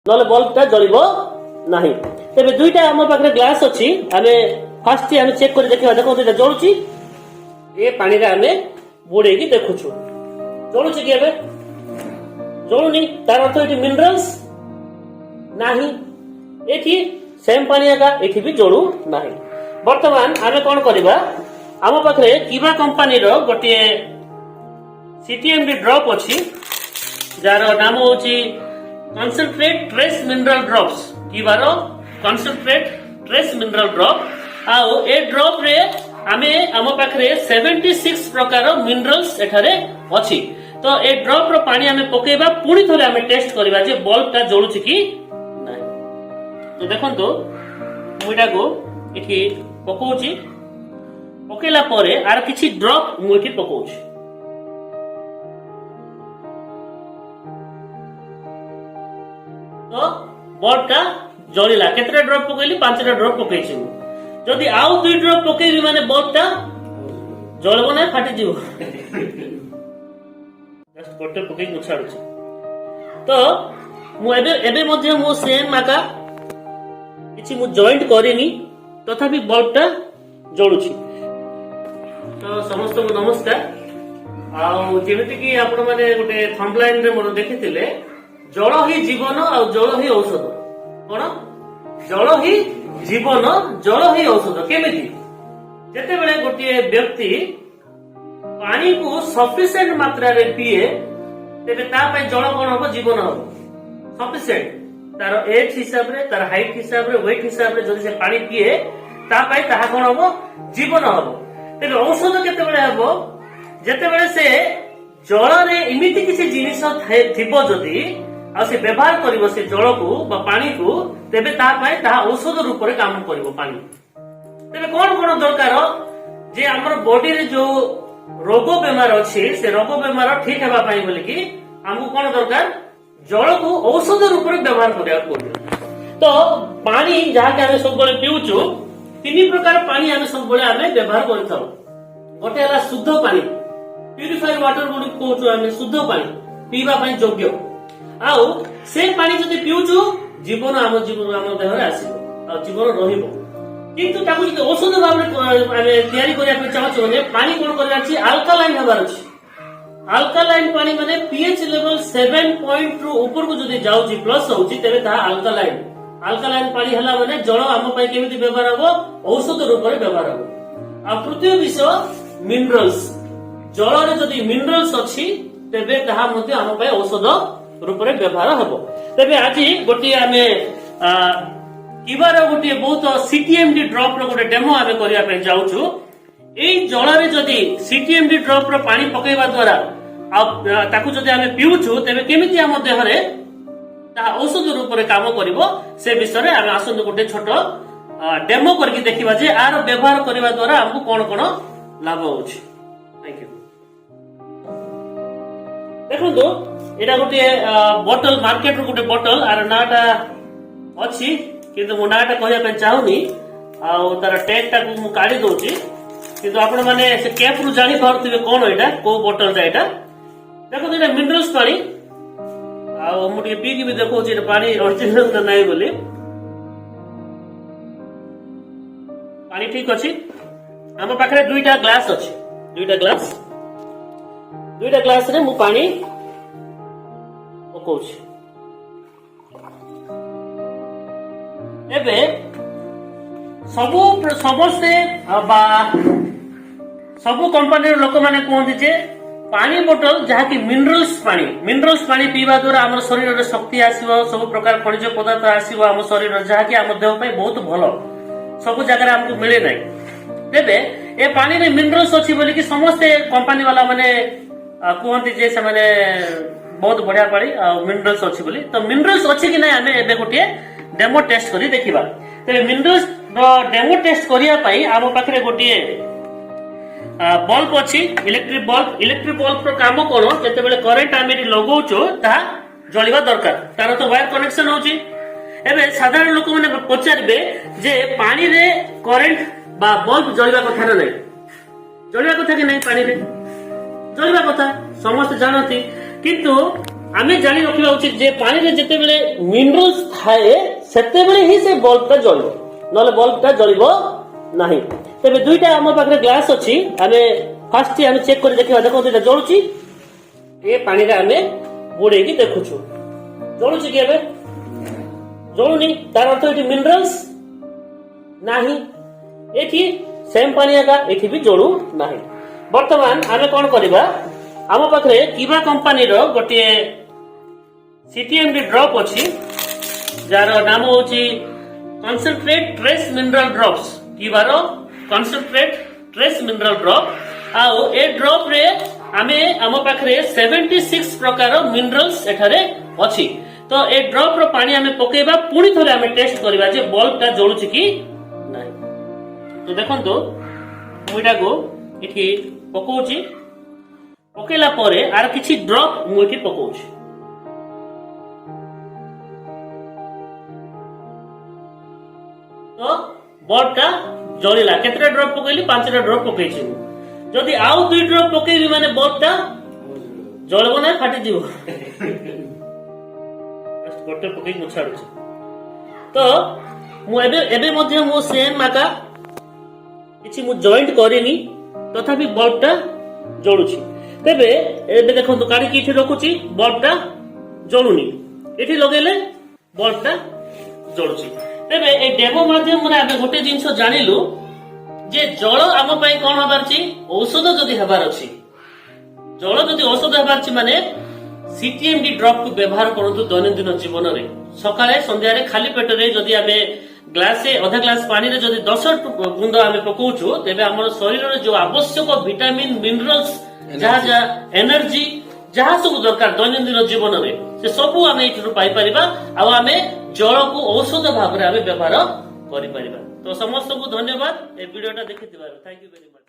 नले बल्बटा जलिबो नाही। तेबे दुईटा हम पाखरे ग्लास अछि आमे फास्ट आमे चेक कर देखिबा देखो एटा जळुची ए पानी रे आमे बुडे की देखुछु जळुची कि एबे जळुनी तार अर्थ एटी मिनरल्स नाही एठी सेम पानी आका एठी भी जळु नाही। वर्तमान आमे कोन करबा हम पाखरे किबा कंपनी रो गोटे सीटीएमडी ड्रॉप अछि जार नाम होची कॉन्सेंट्रेट ट्रेस मिनरल ड्रॉप्स किबारो कॉन्सेंट्रेट ट्रेस मिनरल ड्रॉप आउ ए ड्रॉप रे आमे हम पाखरे 76 प्रकार मिनरल्स एठारे अछि। तो ए ड्रॉप रो पानी आमे पकेबा पुणी थरे आमे टेस्ट करबा जे बल्ब ता जळुची कि नाही। तो देखंतो मुइडा को एठी पकोउची पकेला परे आर किछि ड्रॉप मुइठी पकोउची तो बल्ब ता जळिला केतरा ड्रॉप पकेली 5टा ड्रॉप पकेछि जदि आउ 2 ड्रॉप पकेबी माने बल्ब ता जळबो ना फाटी जीवो जस्ट गोटे पके मुछाडुछि। तो मु एबे मध्ये मु सेम माका किछि मु जॉइंट करिनी तथापि बल्ब ता जळुछि। तो समस्त को नमस्कार आउ जेमिति कि आपण माने गोटे थंबलाइन रे मोर देखिथिले जल ही जीवन आ जल ही औषध कोन जल ही जीवन जल ही औषध केमिति जेते बेले गोटे व्यक्ति पानी को सफिशिएंट मात्रा रे पिए तेबे ता पय जल कोन हो जीवन हो सफिशिएंट तार एज हिसाब रे तार हाइट हिसाब रे वेट हिसाब रे जदि से पानी पिए ता पय ताहा कोन हो जीवन हो। तेबे औषध केते बेले हो जेते बेले से जल रे इमिति किछि जिनिस थिबो जदि आ से व्यवहार करिवो से जल को बा पानी को तेबे ता पय ता औषध रूप रे काम करिवो पानी। तेबे कोन कोन दरकार जे हमर बॉडी रे जो रोग बेमार अछि से रोग बेमार ठीक हेबा पाई बोली कि हमको कोन दरकार जल को औषध रूप रे व्यवहार करिया पड़ियो। तो पानी जहा के हम सब बळे पिउचु तीन प्रकार पानी हम सब बळे हमें व्यवहार करथाउ। गोटे हला शुद्ध पानी प्यूरिफाइड वाटर बोली कहउचु हमें शुद्ध पानी पीबा पाई योग्य आउ से पानी जदि पिउचु जीवन हम देह रे आसीबो आ जीवन रहिबो किंतु ताकू जदि औषध भाव रे तयारी करिया पे चाहछु ने पानी कोन करबा छी अल्कालाइन हबार छी। अल्कालाइन पानी माने पीएच लेवल 7.2 ऊपर को जदि जाउची प्लस होउची तेबे ता अल्कालाइन अल्कालाइन पानी हला माने जल हम पय केमिति व्यवहार हबो औषध रूप रे व्यवहार हबो। आ तृतीय विषय मिनरल्स जल रे जदि मिनरल्स अछि तेबे ताहा मध्ये हम पय औषध रूप रे व्यवहार हबो। तेबे आज गोटी आमे किबार गोटे बहुत सीटीएमडी ड्रॉप रो गोटे डेमो आमे करिया पे जाउछु। एई जल रे जदि सीटीएमडी ड्रॉप रो पानी पकेबा द्वारा ताकू जदि आमे पिउछु तेबे केमिति हम देह रे ता औषध रूप रे काम करिवो से विषय रे आमे आसंद गोटे छोटो डेमो करके देखिबा जे आर व्यवहार करिबा द्वारा हमकु कोन कोन लाभ होछि। Thank you. देखंतु एटा गोटे बोतल मार्केट रो गोटे बोतल आर नाटा अछि किंतु मो नाटा कहया पे चाहुनी आ तार टैग टा को मु काढी दोची किंतु आपण माने से कैप रु जानि पारथिबे कोन एटा को बोतल टा एटा देखो एटा मिनरल्स पानी आ मु टे पी के भी देखो जे पानी ओरिजिनल त नै बोली पानी ठीक अछि। हम पाखरे दुईटा ग्लास अछि दुईटा ग्लास रे मु पानी पकोछि एबे समस्ते सब कंपनी लोक माने कहते जे पानी बोतल जहा कि मिनरल्स पानी पीवा द्वारा आम शरीर में शक्ति आसीबो सब प्रकार खनिज पदार्थ आसीबो आम शरीर जहा कि आम देह पई बहुत भलो सब जगह हमको मिले नै। तेबे ए पानी रे मिनरल्स अछि बोली कि समस्ते कंपनी वाला माने कहते जे से माने बहुत बढ़िया पानी मिनरल्स अछि बोली। तो मिनरल्स अछि कि नै हमें एबे गोटे डेमो टेस्ट करी देखिबा। तेबे मिनरल्स डेमो टेस्ट करिया पई आम पाखरे गोटे बल्ब अछि इलेक्ट्रिक बल्ब रो काम कोन केते बेले करंट आमे लगौचो ता जळिबा दरकार तार तो वायर कनेक्शन होची। एबे साधारण लोक माने पचारबे जे पानी रे करंट बा बल्ब जळिबा कथा नै जळिबा कथा कि नै पानी रे जळिबा कथा समस्त जानती किंतु आमे जानी रखिबा उचित जे पानी रे जते बेले मिनरल्स थाए सेते बेले ही से बल्ब टा जळिबो नले बल्ब टा जळिबो नाही। तबे दुईटा हम पाखरे ग्लास अछि आमे फर्स्ट आमे चेक कर देखिबा देखो दुईटा जळुची ए पानी रे आमे बुडे की देखुछु जळुची के बे जळुनी तार अर्थ एठी मिनरल्स नाही एठी सेम पानी आका एठी भी जळु नाही। वर्तमान आमे कोन करबा आम पाखरे किबा कंपनी रो गोटे सीटीएमडी ड्रॉप अछि जार नाम होची कंसंट्रेट ट्रेस मिनरल ड्रॉप्स किबारो कंसंट्रेट ट्रेस मिनरल ड्रॉप आउ ए ड्रॉप रे आमे आम पाखरे 76 प्रकार मिनरल्स एठारे अछि। तो ए ड्रॉप रो पानी आमे पकेबा पुनी थोरे आमे टेस्ट करबा जे बल्ब ता जळुछि कि नाही। तो देखंतो मुइटा को इठी पकोछि पकेला परे आर किछि ड्रॉप मु इठी पकोछि तो बल्ब ता जळिला केतरा ड्रॉप पकेली 5टा ड्रॉप पकेछि जदि आउ 2 ड्रॉप पकेबी माने बल्ब ता जळबो ना फाटि जिवो गोटे पकई मु छाडुछि। तो मु एबे मध्य मु सेम माका किछि मु जॉइंट करिनी तथापि बल्ब टा जळुछि। तेबे एबे देखंतु काडी किछि रखुछि बल्ब टा जळुनी एठी लगेले बल्ब टा जळुछि। तेबे ए डेमो माध्यम रे आबे गोटे जिंस जानिलु जे जळ आम पई कोन हबार छि औषध जदि हबार अछि जळ जदि औषध हबार छि माने सीटीएमडी ड्रॉप को व्यवहार करतु दैनंदिन जीवन रे सकाळे संध्या रे खाली पेट रे जदि आमे ग्लासे आधा ग्लास पानी रे जदि 10 बूंद आमे पकोउछु तेबे हमर शरीर रे जो आवश्यक विटामिन मिनरल्स जहा एनर्जी जहा सब दरकार दैनंदिन जीवन रे से सब आमे इठु पाई परिबा आ आमे जल को औषध भाग रे आमे व्यवहार करि परिबा। तो समस्त को धन्यवाद ए वीडियोटा देखिथिबार थैंक यू वेरी मच।